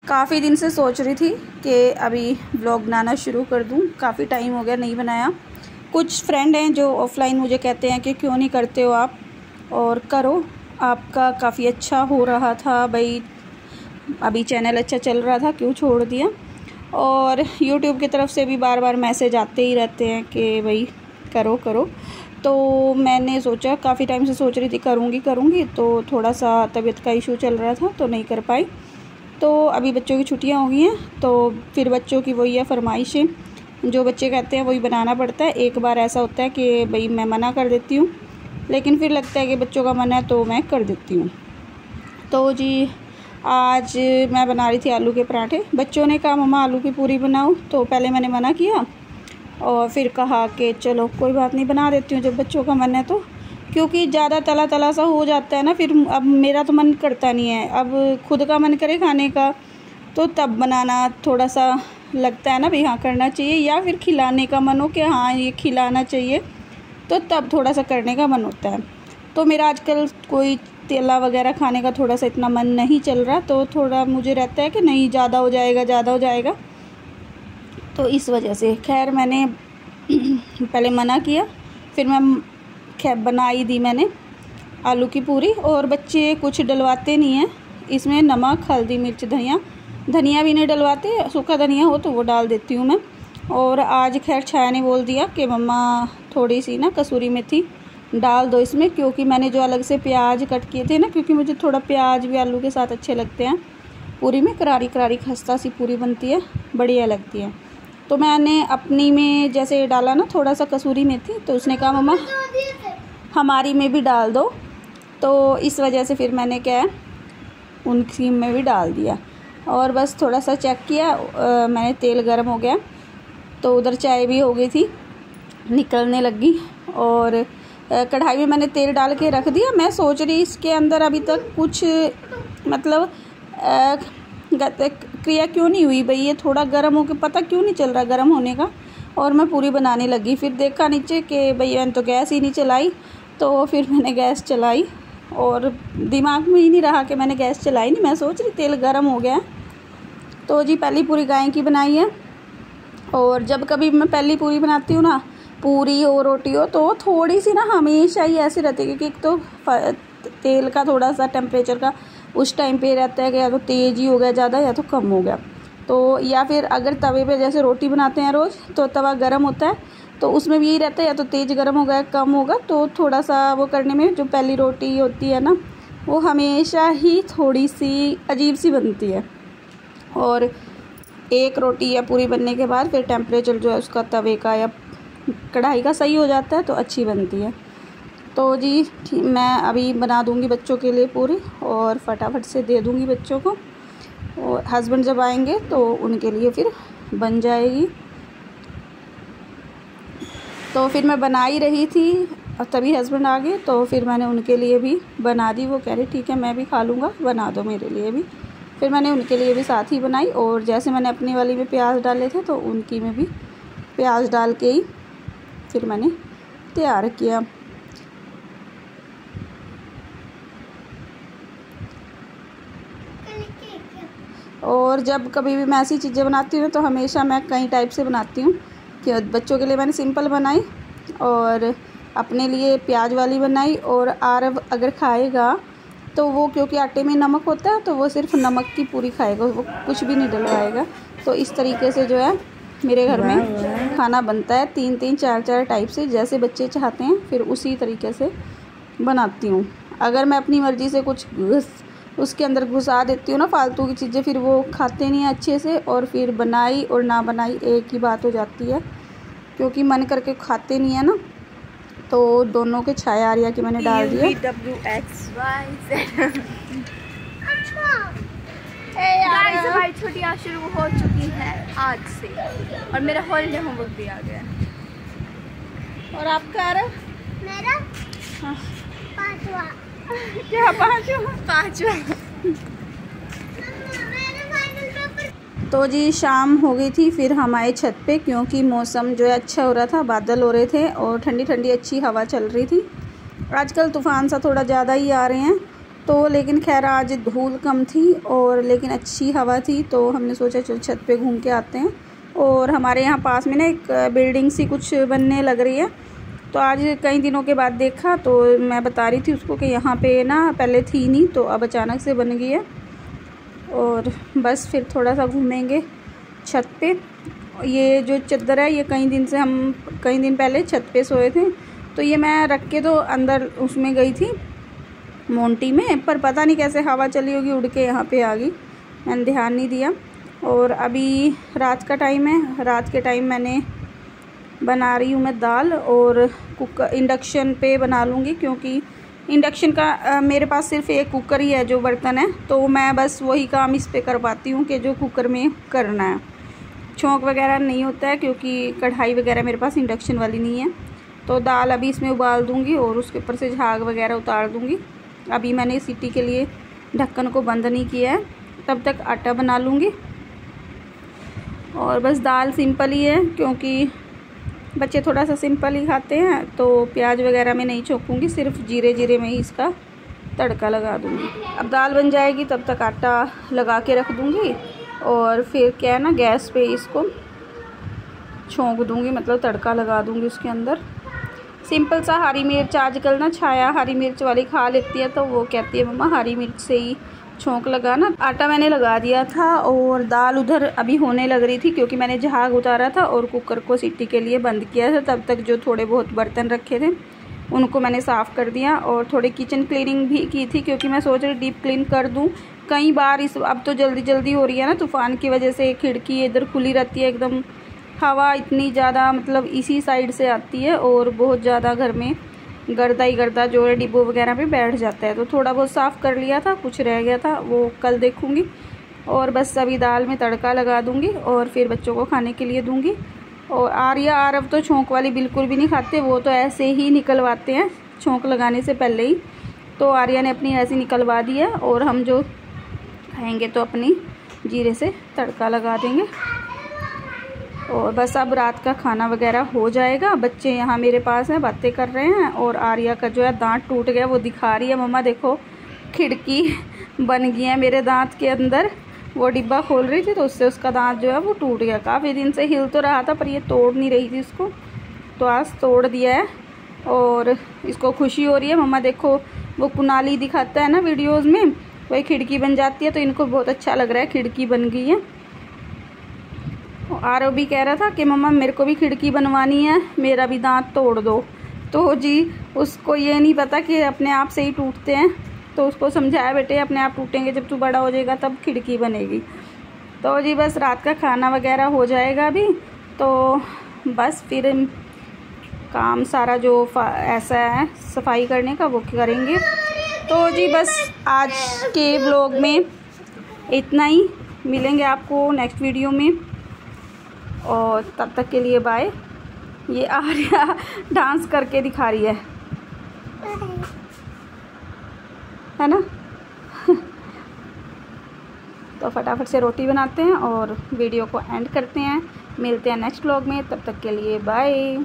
काफ़ी दिन से सोच रही थी कि अभी व्लॉग बनाना शुरू कर दूं। काफ़ी टाइम हो गया नहीं बनाया। कुछ फ्रेंड हैं जो ऑफ़लाइन मुझे कहते हैं कि क्यों नहीं करते हो आप, और करो, आपका काफ़ी अच्छा हो रहा था भाई, अभी चैनल अच्छा चल रहा था, क्यों छोड़ दिया। और यूट्यूब की तरफ से भी बार बार मैसेज आते ही रहते हैं कि भाई करो करो। तो मैंने सोचा, काफ़ी टाइम से सोच रही थी करूँगी, तो थोड़ा सा तबीयत का इशू चल रहा था तो नहीं कर पाई। तो अभी बच्चों की छुट्टियां हो गई हैं, तो फिर बच्चों की वही है फरमाइशें, जो बच्चे कहते हैं वही बनाना पड़ता है। एक बार ऐसा होता है कि भाई मैं मना कर देती हूँ, लेकिन फिर लगता है कि बच्चों का मन है तो मैं कर देती हूँ। तो जी आज मैं बना रही थी आलू के पराठे। बच्चों ने कहा मम्मा आलू की पूरी बनाओ, तो पहले मैंने मना किया और फिर कहा कि चलो कोई बात नहीं, बना देती हूँ जब बच्चों का मन है तो। क्योंकि ज़्यादा तला सा हो जाता है ना, फिर अब मेरा तो मन करता नहीं है। अब खुद का मन करे खाने का तो तब बनाना थोड़ा सा लगता है ना भाई हाँ करना चाहिए, या फिर खिलाने का मन हो कि हाँ ये खिलाना चाहिए, तो तब थोड़ा सा करने का मन होता है। तो मेरा आजकल कोई तेला वगैरह खाने का थोड़ा सा इतना मन नहीं चल रहा, तो थोड़ा मुझे रहता है कि नहीं ज़्यादा हो जाएगा। तो इस वजह से खैर मैंने पहले मना किया, फिर मैं खैर बनाई दी मैंने आलू की पूरी। और बच्चे कुछ डलवाते नहीं हैं इसमें, नमक हल्दी मिर्च धनिया भी नहीं डलवाते, सूखा धनिया हो तो वो डाल देती हूँ मैं। और आज खैर छाया ने बोल दिया कि मम्मा थोड़ी सी ना कसूरी मेथी डाल दो इसमें, क्योंकि मैंने जो अलग से प्याज कट किए थे ना, क्योंकि मुझे थोड़ा प्याज भी आलू के साथ अच्छे लगते हैं। पूरी में करारी खस्ता सी पूरी बनती है, बढ़िया लगती है। तो मैंने अपनी में जैसे डाला ना थोड़ा सा कसूरी मेथी, तो उसने कहा मम्मा हमारी में भी डाल दो। तो इस वजह से फिर मैंने क्या है उनकी में भी डाल दिया। और बस थोड़ा सा चेक किया, मैंने तेल गर्म हो गया, तो उधर चाय भी हो गई थी, निकलने लगी। और कढ़ाई में मैंने तेल डाल के रख दिया। मैं सोच रही इसके अंदर अभी तक कुछ मतलब क्रिया क्यों नहीं हुई भाई, ये थोड़ा गर्म हो के पता क्यों नहीं चल रहा गर्म होने का। और मैं पूरी बनाने लगी, फिर देखा नीचे कि भाई मैंने तो गैस ही नहीं चलाई, तो फिर मैंने गैस चलाई और दिमाग में ही नहीं रहा कि मैंने गैस चलाई नहीं। मैं सोच रही तेल गर्म हो गया। तो जी पहली पूरी गाय की बनाई है। और जब कभी मैं पहली पूरी बनाती हूँ ना, पूरी हो रोटी हो, तो थोड़ी सी ना हमेशा ही ऐसी रहती है, क्योंकि एक तो तेल का थोड़ा सा टेम्परेचर का उस टाइम पे रहता है कि या तो तेज़ ही हो गया ज़्यादा या तो कम हो गया। तो या फिर अगर तवे पे जैसे रोटी बनाते हैं रोज़, तो तवा गर्म होता है तो उसमें भी यही रहता है, या तो तेज़ गर्म होगा कम होगा, तो थोड़ा सा वो करने में जो पहली रोटी होती है ना, वो हमेशा ही थोड़ी सी अजीब सी बनती है। और एक रोटी या पूरी बनने के बाद फिर टेम्परेचर जो है उसका तवे का या कढ़ाई का सही हो जाता है तो अच्छी बनती है। तो जी मैं अभी बना दूंगी बच्चों के लिए पूरी और फटाफट से दे दूंगी बच्चों को, और हस्बैंड जब आएंगे तो उनके लिए फिर बन जाएगी। तो फिर मैं बना ही रही थी और तभी हस्बैंड आ गए, तो फिर मैंने उनके लिए भी बना दी। वो कह रहे ठीक है मैं भी खा लूँगा, बना दो मेरे लिए भी। फिर मैंने उनके लिए भी साथ ही बनाई, और जैसे मैंने अपनी वाली में प्याज डाले थे तो उनकी में भी प्याज डाल के ही फिर मैंने तैयार किया। और जब कभी भी मैं ऐसी चीज़ें बनाती हूँ तो हमेशा मैं कई टाइप से बनाती हूँ। कि बच्चों के लिए मैंने सिंपल बनाई और अपने लिए प्याज वाली बनाई, और आरव अगर खाएगा तो वो क्योंकि आटे में नमक होता है तो वो सिर्फ नमक की पूरी खाएगा, वो कुछ भी नहीं डलवाएगा। तो इस तरीके से जो है मेरे घर में खाना बनता है, 3-3 4-4 टाइप से, जैसे बच्चे चाहते हैं फिर उसी तरीके से बनाती हूँ। अगर मैं अपनी मर्ज़ी से कुछ उसके अंदर घुसा देती हूँ ना फालतू की चीज़ें, फिर वो खाते नहीं हैं अच्छे से, और फिर बनाई और ना बनाई एक ही बात हो जाती है, क्योंकि मन करके खाते नहीं है ना। तो दोनों के छाया आर्या की मैंने डाल दिया। हमारी छुट्टियाँ शुरू हो चुकी हैं आज से, और मेरा हॉलीडे होमवर्क भी आ गया। और आपका आ रहा? मेरा हाँ। 5वां। क्या 5वां? तो जी शाम हो गई थी, फिर हम आए छत पे, क्योंकि मौसम जो है अच्छा हो रहा था, बादल हो रहे थे और ठंडी ठंडी अच्छी हवा चल रही थी। आजकल तूफ़ान सा थोड़ा ज़्यादा ही आ रहे हैं, तो लेकिन खैर आज धूल कम थी और लेकिन अच्छी हवा थी, तो हमने सोचा चल छत पे घूम के आते हैं। और हमारे यहाँ पास में ना एक बिल्डिंग सी कुछ बनने लग रही है, तो आज कई दिनों के बाद देखा तो मैं बता रही थी उसको कि यहाँ पे ना पहले थी नहीं, तो अब अचानक से बन गई है। और बस फिर थोड़ा सा घूमेंगे छत पे। ये जो चद्दर है ये कई दिन पहले छत पे सोए थे, तो ये मैं रख के तो अंदर उसमें गई थी मोंटी में, पर पता नहीं कैसे हवा चली होगी उड़ के यहाँ पे आ गई, मैंने ध्यान नहीं दिया। और अभी रात का टाइम है, रात के टाइम मैंने बना रही हूँ मैं दाल, और कुकर इंडक्शन पे बना लूँगी क्योंकि इंडक्शन का मेरे पास सिर्फ एक कुकर ही है जो बर्तन है, तो मैं बस वही काम इस पे कर पाती हूँ कि जो कुकर में करना है। छौंक वगैरह नहीं होता है क्योंकि कढ़ाई वगैरह मेरे पास इंडक्शन वाली नहीं है। तो दाल अभी इसमें उबाल दूँगी और उसके ऊपर से झाग वगैरह उतार दूँगी। अभी मैंने सीटी के लिए ढक्कन को बंद नहीं किया है, तब तक आटा बना लूँगी। और बस दाल सिंपल ही है क्योंकि बच्चे थोड़ा सा सिंपल ही खाते हैं, तो प्याज वगैरह में नहीं छोंकूँगी, सिर्फ जीरे में ही इसका तड़का लगा दूँगी। अब दाल बन जाएगी तब तक आटा लगा के रख दूँगी और फिर क्या है ना गैस पे इसको छोंक दूँगी, मतलब तड़का लगा दूँगी उसके अंदर। सिंपल सा हरी मिर्च, आजकल ना छाया हरी मिर्च वाली खा लेती है, तो वो कहती है मम्मा हरी मिर्च से ही छोंक लगाना। आटा मैंने लगा दिया था और दाल उधर अभी होने लग रही थी क्योंकि मैंने झाग उतारा था और कुकर को सीटी के लिए बंद किया था। तब तक जो थोड़े बहुत बर्तन रखे थे उनको मैंने साफ़ कर दिया और थोड़ी किचन क्लीनिंग भी की थी क्योंकि मैं सोच रही डीप क्लीन कर दूं। कई बार अब तो जल्दी हो रही है ना तूफ़ान की वजह से, खिड़की इधर खुली रहती है एकदम, हवा इतनी ज़्यादा मतलब इसी साइड से आती है और बहुत ज़्यादा घर में गर्दा ही गर्दा जो है डिब्बों वगैरह पे बैठ जाता है। तो थोड़ा बहुत साफ़ कर लिया था, कुछ रह गया था वो कल देखूँगी। और बस अभी दाल में तड़का लगा दूँगी और फिर बच्चों को खाने के लिए दूँगी। और आरव तो छोंक वाली बिल्कुल भी नहीं खाते, वो तो ऐसे ही निकलवाते हैं छोंक लगाने से पहले ही। तो आर्या ने अपनी ऐसी निकलवा दी है और हम जो खाएँगे तो अपनी जीरे से तड़का लगा देंगे। और बस अब रात का खाना वगैरह हो जाएगा। बच्चे यहाँ मेरे पास हैं, बातें कर रहे हैं और आर्या का जो है दांत टूट गया, वो दिखा रही है मम्मा देखो खिड़की बन गई है मेरे दांत के अंदर। वो डिब्बा खोल रही थी तो उससे उसका दांत जो है वो टूट गया। काफ़ी दिन से हिल तो रहा था पर ये तोड़ नहीं रही थी इसको, तो आज तोड़ दिया है और इसको खुशी हो रही है। मम्मा देखो वो कुनाली दिखाता है ना वीडियोज़ में, वही खिड़की बन जाती है, तो इनको बहुत अच्छा लग रहा है खिड़की बन गई है। आरव भी कह रहा था कि मम्मा मेरे को भी खिड़की बनवानी है, मेरा भी दांत तोड़ दो। तो जी उसको ये नहीं पता कि अपने आप से ही टूटते हैं, तो उसको समझाया बेटे अपने आप टूटेंगे, जब तू बड़ा हो जाएगा तब खिड़की बनेगी। तो जी बस रात का खाना वगैरह हो जाएगा अभी, तो बस फिर काम सारा जो ऐसा है सफाई करने का वो करेंगे। तो जी बस आज के व्लॉग में इतना ही, मिलेंगे आपको नेक्स्ट वीडियो में और तब तक के लिए बाय। ये आर्या डांस करके दिखा रही है ना तो फटाफट से रोटी बनाते हैं और वीडियो को एंड करते हैं। मिलते हैं नेक्स्ट व्लॉग में, तब तक के लिए बाय।